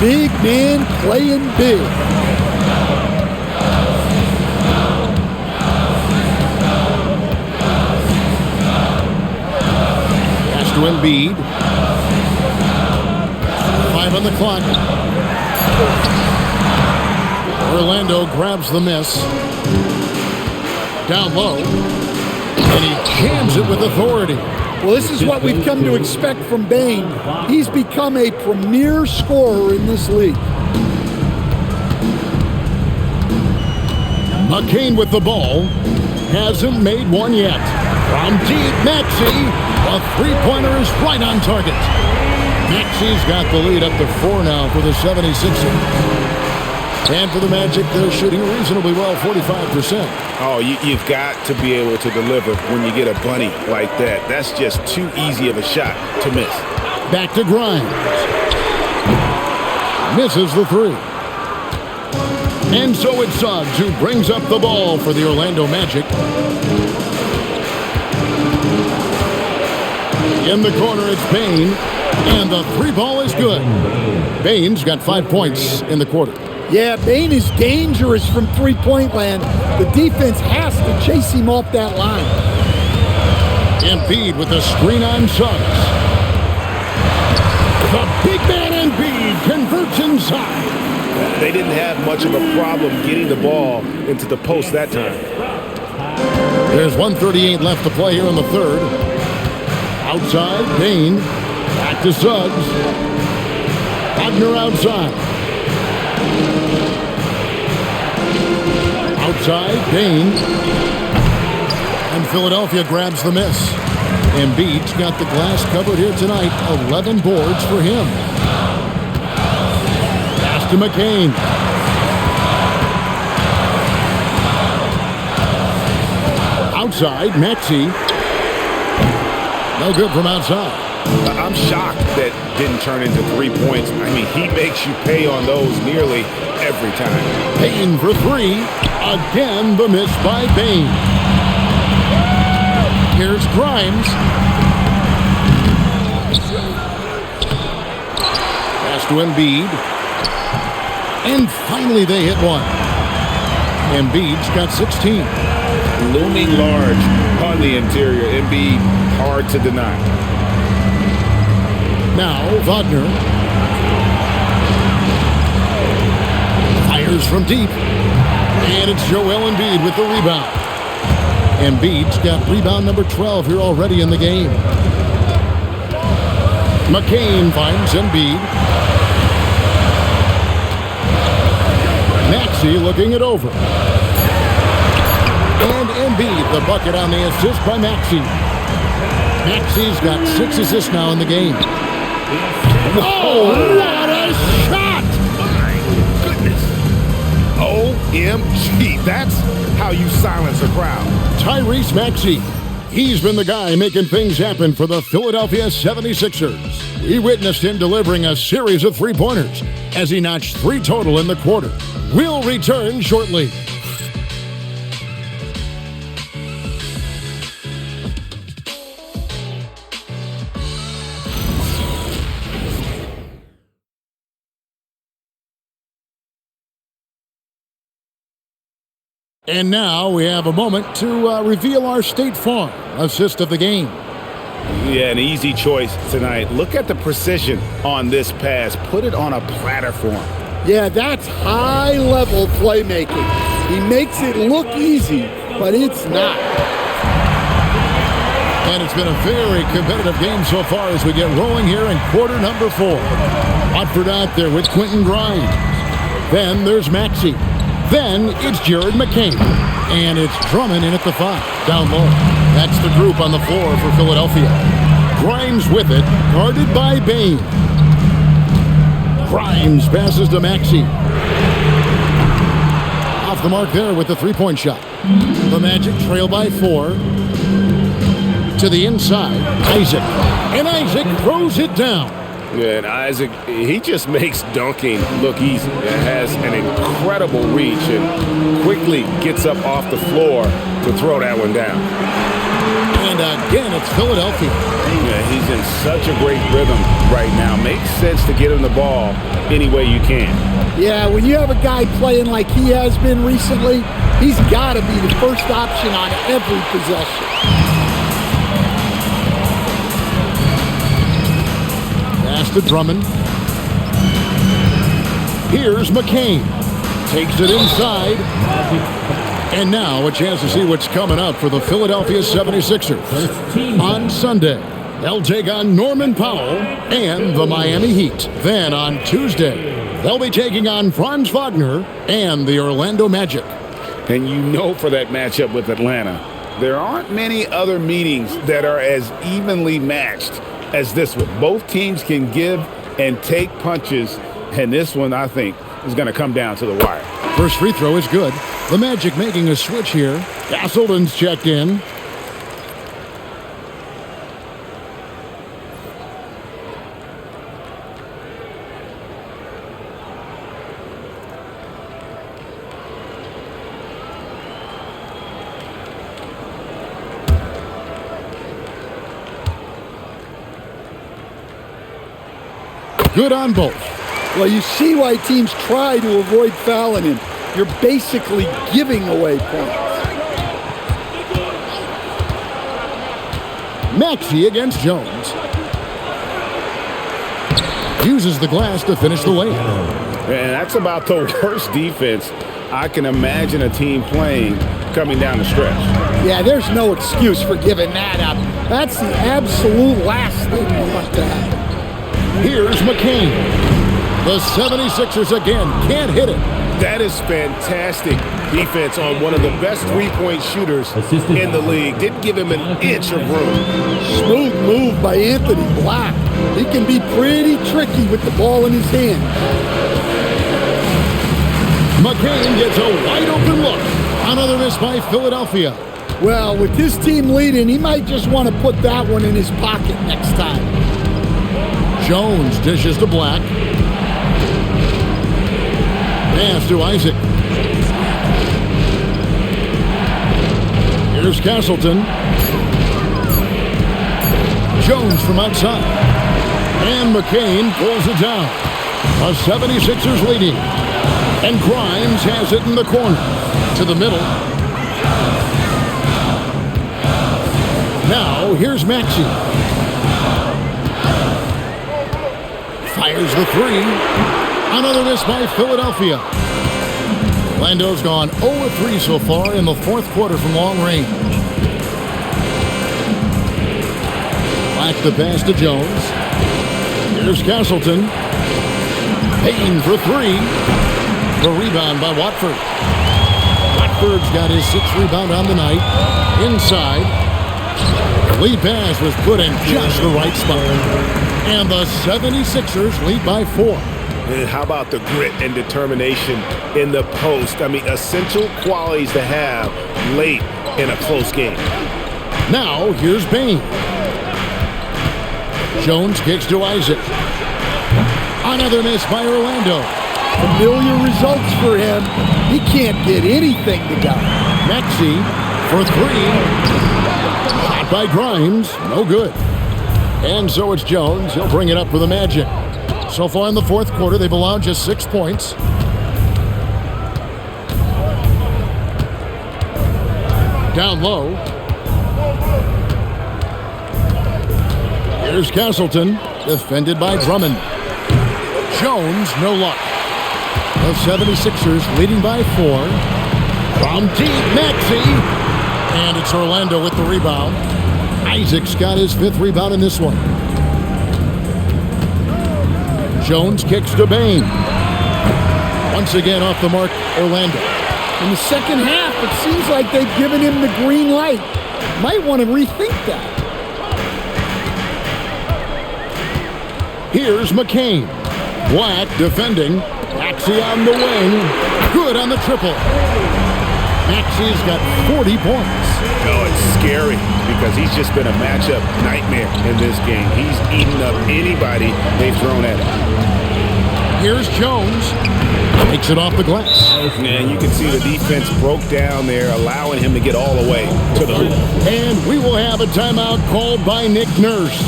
Big man playing big. Pass to Embiid. 5 on the clock. Orlando grabs the miss. Down low. And he jams it with authority. Well, this is what we've come to expect from Bane. He's become a premier scorer in this league. McCain with the ball. Hasn't made one yet. From deep, Maxey. A 3-pointer is right on target. Maxey's got the lead up to 4 now for the 76ers. And for the Magic, they're shooting reasonably well, 45%. Oh, you've got to be able to deliver when you get a bunny like that. That's just too easy of a shot to miss. Back to Grimes. Misses the 3. And so it's Suggs who brings up the ball for the Orlando Magic. In the corner, it's Bane. And the 3-ball is good. Bane's got 5 points in the quarter. Yeah, Bane is dangerous from three-point land. The defense has to chase him off that line. Embiid with a screen on Suggs. The big man Embiid converts inside. They didn't have much of a problem getting the ball into the post that time. There's 1:38 left to play here in the third. Outside, Bane. Back to Suggs. Wagner outside. Outside, Bane. And Philadelphia grabs the miss. Embiid's got the glass covered here tonight. 11 boards for him. Pass to McCain. Outside, Maxey. No good from outside. I'm shocked that didn't turn into 3 points. I mean, he makes you pay on those nearly every time. Bane for 3. Again, the miss by Bane. Here's Grimes. Pass to Embiid. And finally they hit one. Embiid's got 16. Looming large on the interior. Embiid, hard to deny. Now, Wagner fires from deep. And it's Joel Embiid with the rebound. Embiid's got rebound number 12 here already in the game. McCain finds Embiid. Maxey looking it over. And Embiid, the bucket on the assist by Maxey. Maxey's got 6 assists now in the game. Oh, what a shot! My goodness. OMG. That's how you silence a crowd. Tyrese Maxey. He's been the guy making things happen for the Philadelphia 76ers. We witnessed him delivering a series of three-pointers as he notched 3 total in the quarter. We'll return shortly. And now we have a moment to reveal our State Farm assist of the game. Yeah, an easy choice tonight. Look at the precision on this pass. Put it on a platter for him. Yeah, that's high-level playmaking. He makes it look easy, but it's not. And it's been a very competitive game so far as we get rolling here in quarter number 4. Watford out there with Quentin Grimes. Then there's Maxey. Then it's Jared McCain. And it's Drummond in at the 5, down low. That's the group on the floor for Philadelphia. Grimes with it, guarded by Bane. Grimes passes to Maxey. Off the mark there with the three-point shot. The Magic trail by 4. To the inside, Isaac. And Isaac throws it down. Yeah, and Isaac, he just makes dunking look easy. It has an incredible reach and quickly gets up off the floor to throw that one down. And again, it's Philadelphia. Yeah, he's in such a great rhythm right now. Makes sense to get him the ball any way you can. Yeah, when you have a guy playing like he has been recently, he's got to be the first option on every possession. Pass to Drummond. Here's McCain. Takes it inside. And now a chance to see what's coming up for the Philadelphia 76ers. On Sunday, they'll take on Norman Powell and the Miami Heat. Then on Tuesday, they'll be taking on Franz Wagner and the Orlando Magic. And you know, for that matchup with Atlanta, there aren't many other meetings that are as evenly matched as this one. Both teams can give and take punches, and this one, I think, is going to come down to the wire. First free throw is good. The Magic making a switch here. Castleton's checked in. Good on both. Well, you see why teams try to avoid fouling him. You're basically giving away points. Maxey against Jones. Uses the glass to finish the layup. And that's about the worst defense I can imagine a team playing coming down the stretch. Yeah, there's no excuse for giving that up. That's the absolute last thing you want to happen. Here's McCain. The 76ers again can't hit it. That is fantastic defense on one of the best three-point shooters in the league. Didn't give him an inch of room. Smooth move by Anthony Black. He can be pretty tricky with the ball in his hand. McCain gets a wide-open look. Another miss by Philadelphia. Well, with his team leading, he might just want to put that one in his pocket next time. Jones dishes to Black. Pass to Isaac. Here's Castleton. Jones from outside. And McCain pulls it down. The 76ers leading. And Grimes has it in the corner. To the middle. Now, here's Maxey. Fires the three. Another miss by Philadelphia. Orlando's gone 0-3 so far in the fourth quarter from long range. Back the pass to Jones. Here's Castleton. Payne for three. The rebound by Watford. Watford's got his sixth rebound on the night. Inside. Lead pass was put in just the right spot. And the 76ers lead by 4. And how about the grit and determination in the post? I mean, essential qualities to have late in a close game. Now, here's Bane. Jones kicks to Isaac. Another miss by Orlando. Familiar results for him. He can't get anything to go. Maxey for three. Shot by Grimes. No good. And so it's Jones. He'll bring it up for the Magic. So far in the fourth quarter, they've allowed just 6 points. Down low. Here's Castleton, defended by Drummond. Jones, no luck. The 76ers leading by 4. From deep, Maxey. And it's Orlando with the rebound. Isaac's got his 5th rebound in this one. Jones kicks to Bane. Once again off the mark, Orlando. In the second half, it seems like they've given him the green light. might want to rethink that. Here's McCain. Black defending. Maxey on the wing. Good on the triple. Maxey's got 40 points. No, it's scary because he's just been a matchup nightmare in this game. He's eaten up anybody they've thrown at him. Here's Jones. Takes it off the glass. And you can see the defense broke down there, allowing him to get all the way to the hoop. And we will have a timeout called by Nick Nurse.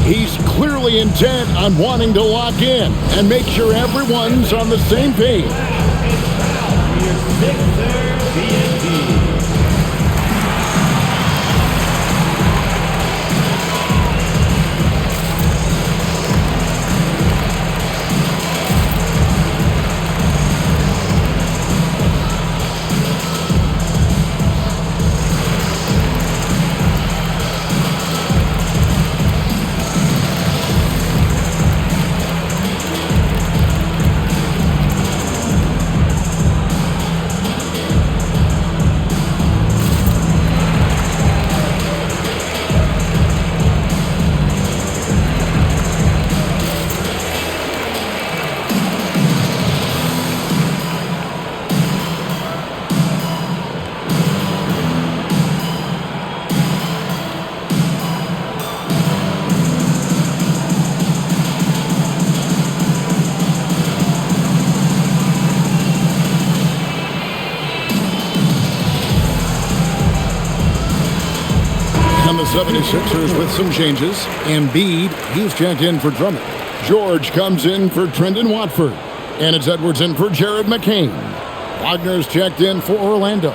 He's clearly intent on wanting to lock in and make sure everyone's on the same page. The 76ers with some changes. Embiid, he's checked in for Drummond. George comes in for Trendon Watford. And it's Edwards in for Jared McCain. Wagner's checked in for Orlando.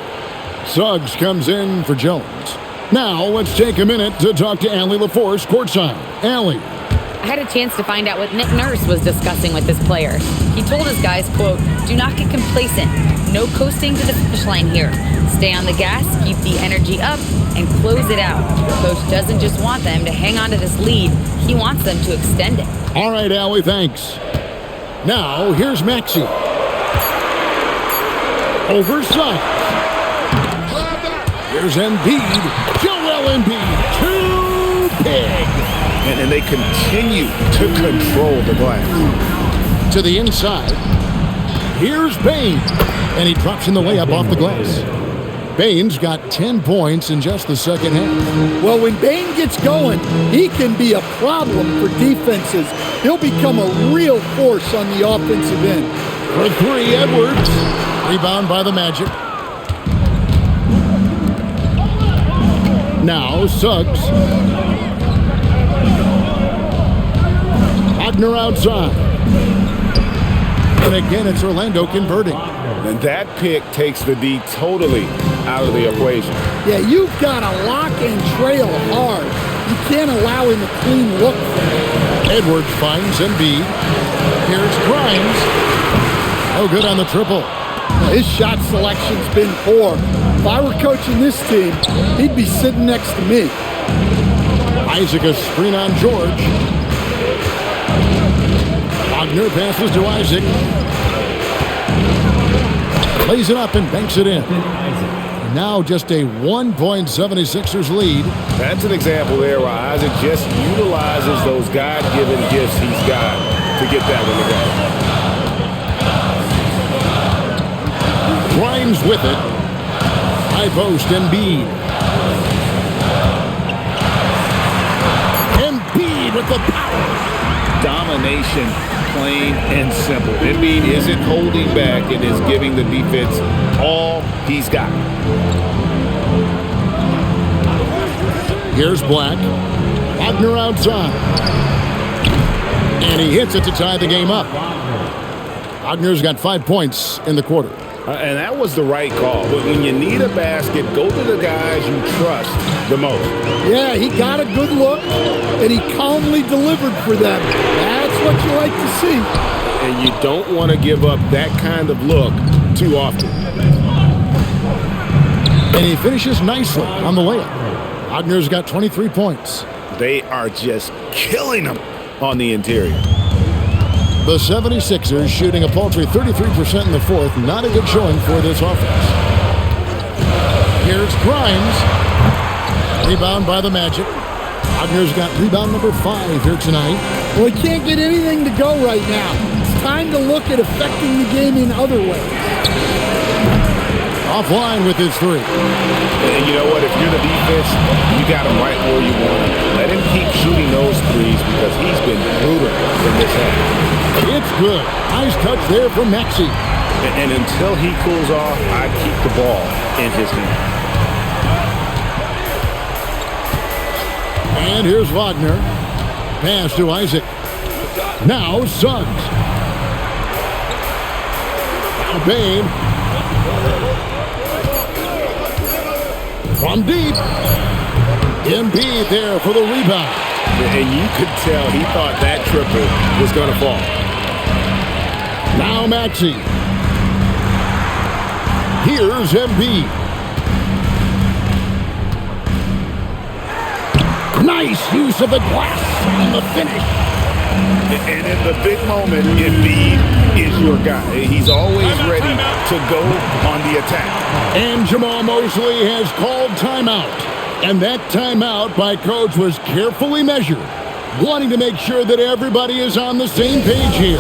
Suggs comes in for Jones. Now let's take a minute to talk to Allie LaForce courtside. Allie. I had a chance to find out what Nick Nurse was discussing with his players. He told his guys, quote, "Do not get complacent. No coasting to the finish line here. Stay on the gas, keep the energy up, and close it out. Coach doesn't just want them to hang on to this lead. He wants them to extend it." All right, Allie, thanks. Now, here's Maxey. Oversight. Here's Embiid. Joel Embiid. Too big. And they continue to control the glass. To the inside. Here's Bane. And he drops in the layup off the glass. Bane's got 10 points in just the second half. Well, when Bane gets going, he can be a problem for defenses. He'll become a real force on the offensive end. For three, Edwards. Rebound by the Magic. Now, Suggs. Wagner outside. And again, it's Orlando converting. And that pick takes the D totally out of the equation. Yeah, you've got to lock and trail hard. You can't allow him a clean look. Edwards finds Embiid. Here's Grimes. Oh, good on the triple. His shot selection's been poor. If I were coaching this team, he'd be sitting next to me. Isaac a screen on George. Wagner passes to Isaac. Plays it up and banks it in. And now just a 1-point 76ers lead. That's an example there where Isaac just utilizes those God-given gifts he's got to get that one to go. Grimes with it. High post, Embiid. Embiid with the power. Domination, plain and simple. Embiid isn't holding back and is giving the defense all he's got. Here's Black. Wagner outside. And he hits it to tie the game up. Wagner's got 5 points in the quarter. And that was the right call. But when you need a basket, go to the guys you trust the most. Yeah, he got a good look, and he calmly delivered for them. That's what you like to see. And you don't want to give up that kind of look too often. And he finishes nicely on the layup. Wagner's got 23 points. They are just killing them on the interior. The 76ers shooting a paltry 33% in the fourth. Not a good showing for this offense. Here's Grimes. Rebound by the Magic. Wagner's got rebound number 5 here tonight. Well, he can't get anything to go right now. It's time to look at affecting the game in other ways. Offline with his 3. And you know what? If you're the defense, you got him right where you want him. Let him keep shooting those threes because he's been brutal in this half. It's good. Nice touch there from Maxey. And until he cools off, I keep the ball in his hand. And here's Wagner. Pass to Isaac. Now Suggs. Now Babe. From deep. Embiid there for the rebound. And you could tell he thought that triple was going to fall. Now Maxey. Here's Embiid. Nice use of the glass on the finish. And in the big moment, Embiid is your guy. He's always ready to go on the attack. And Jamal Mosley has called timeout. And that timeout by Coach was carefully measured, wanting to make sure that everybody is on the same page here.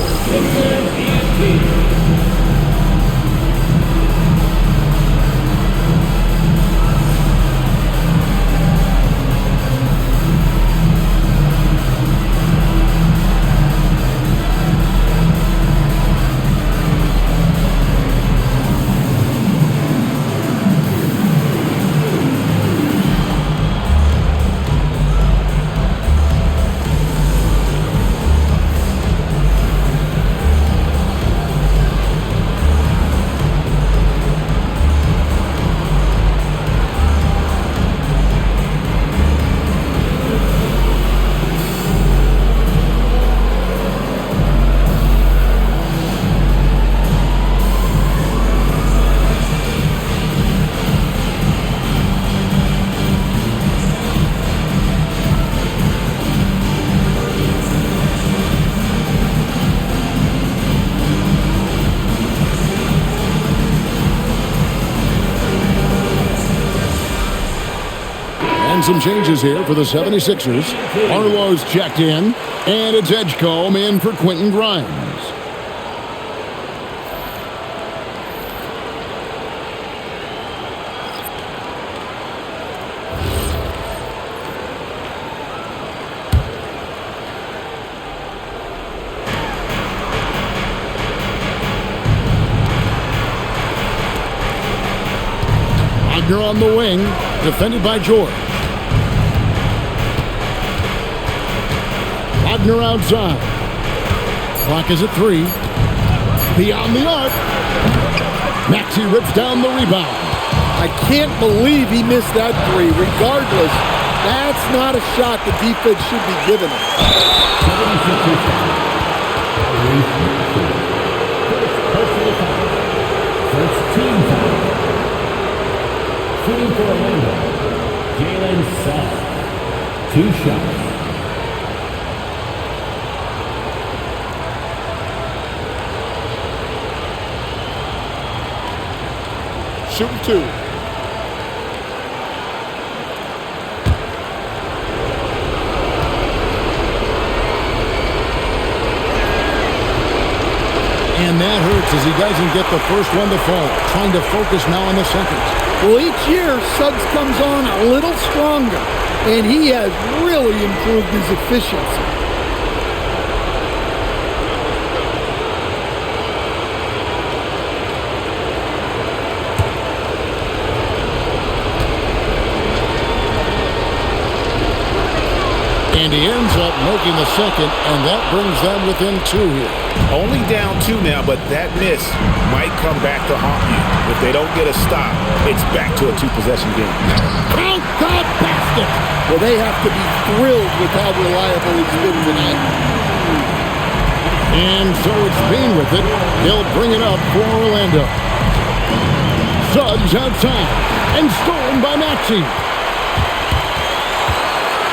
Some changes here for the 76ers. Arlo's checked in, and it's Edgecombe in for Quentin Grimes. Wagner on the wing, defended by George. Wagner outside. Clock is at 3. Beyond the arc. Maxey rips down the rebound. I can't believe he missed that 3. Regardless, that's not a shot the defense should be giving him. First team foul. Shooting for Orlando, Jalen Suggs. 2 shots. Shooting 2. And that hurts as he doesn't get the first one to fall. Trying to focus now on the second. Well, each year, Suggs comes on a little stronger, and he has really improved his efficiency. And he ends up making the second, and that brings them within 2 here. Only down 2 now, but that miss might come back to haunt you. If they don't get a stop, it's back to a 2-possession game. Count the basket! Well, they have to be thrilled with how reliable he's been tonight. And so it's Bean with it. He'll bring it up for Orlando. Suggs outside, and stolen by Maxey.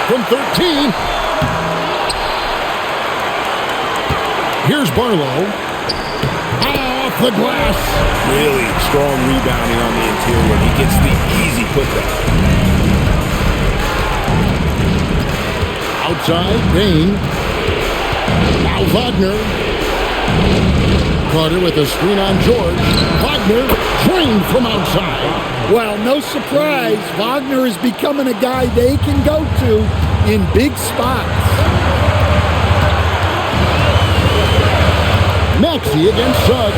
From 13. Here's Barlow. Off the glass. Really strong rebounding on the interior. He gets the easy putback. Outside, Bain. Now Wagner. Carter with a screen on George. Wagner drained from outside. Well, no surprise, Wagner is becoming a guy they can go to in big spots. Maxey against Suggs.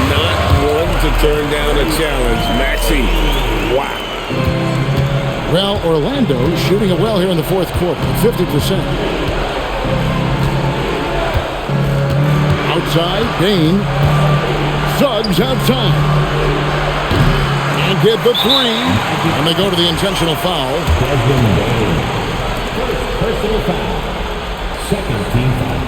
Not one to turn down a challenge. Maxey, wow. Well, Orlando shooting it well here in the fourth quarter, 50%. Outside, Bain. Suggs outside. And get the three. And they go to the intentional foul. Personal foul. Second team foul.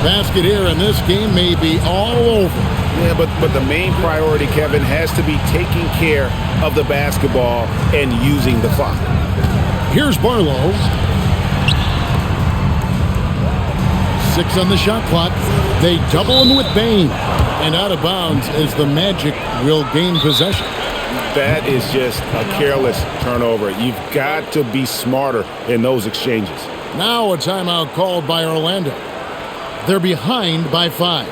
Basket here, and this game may be all over. Yeah, but the main priority, Kevin, has to be taking care of the basketball and using the clock. Here's Barlow. 6 on the shot clock. They double him with Bain. And out of bounds as the Magic will gain possession. That is just a careless turnover. You've got to be smarter in those exchanges. Now a timeout called by Orlando. They're behind by 5.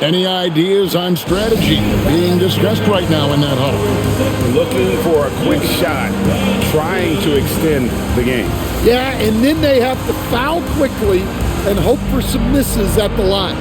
Any ideas on strategy being discussed right now in that huddle? Looking for a quick shot, trying to extend the game. Yeah, and then they have to foul quickly and hope for some misses at the line.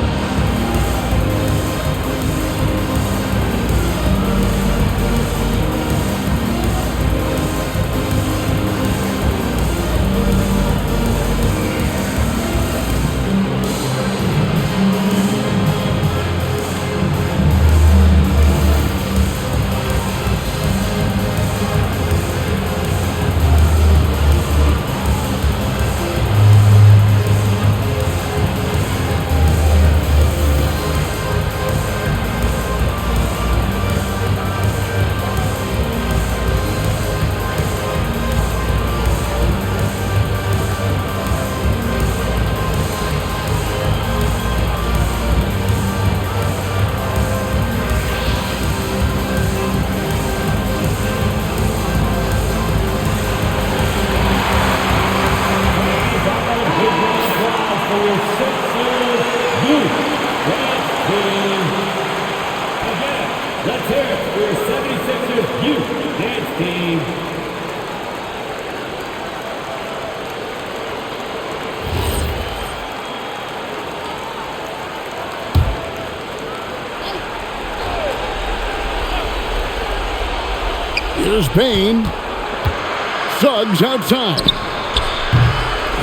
Here's Bain. Suggs outside.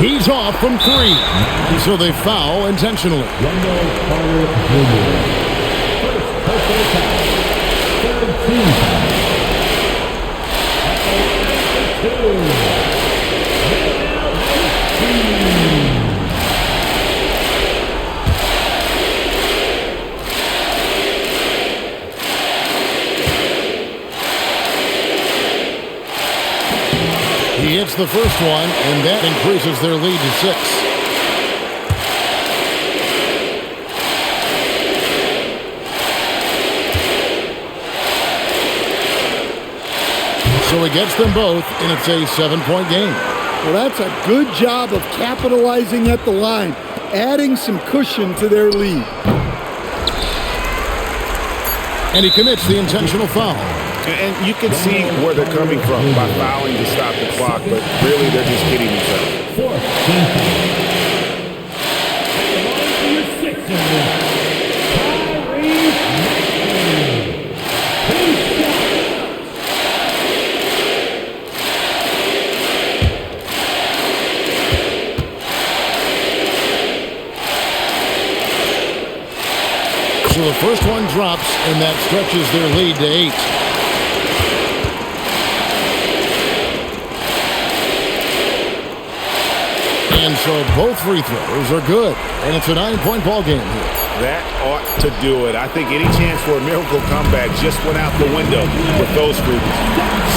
He's off from 3. So they foul intentionally. Wendell Carter Jr. First personal foul. Third team foul. He hits the first one, and that increases their lead to 6. So he gets them both, and it's a 7-point game. Well, that's a good job of capitalizing at the line, adding some cushion to their lead. And he commits the intentional foul. And you can see where they're coming from by fouling to stop the clock, but really they're just kidding each other. Fourth team foul. Number 6, Tyrese So the first one drops, and that stretches their lead to 8. And so both free throws are good. And it's a 9-point ball game here. That ought to do it. I think any chance for a miracle comeback just went out the window with those groups.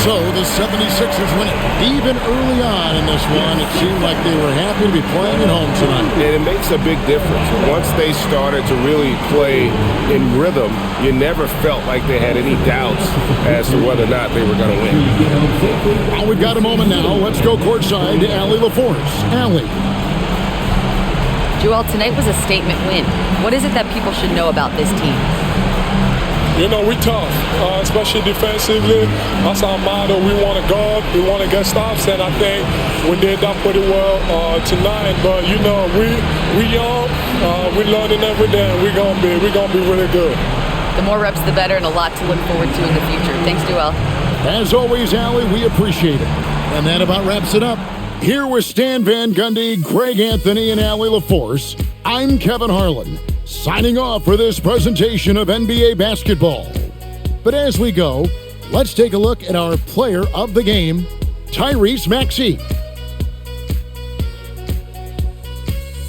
So the 76ers win it. Even early on in this one, it seemed like they were happy to be playing at home tonight. And it makes a big difference. Once they started to really play in rhythm, you never felt like they had any doubts as to whether or not they were going to win. Well, we've got a moment now. Let's go courtside to Allie LaForce. Allie. Joel, tonight was a statement win. What is it that people should know about this team? You know, we tough, especially defensively. That's our motto. We want to guard, we want to get stops, and I think we did that pretty well tonight. But you know, we young, we learning every day, and we're gonna be really good. The more reps, the better, and a lot to look forward to in the future. Thanks, Joel. As always, Allie, we appreciate it. And that about wraps it up. Here with Stan Van Gundy, Greg Anthony, and Allie LaForce, I'm Kevin Harlan, signing off for this presentation of NBA basketball. But as we go, let's take a look at our player of the game, Tyrese Maxey.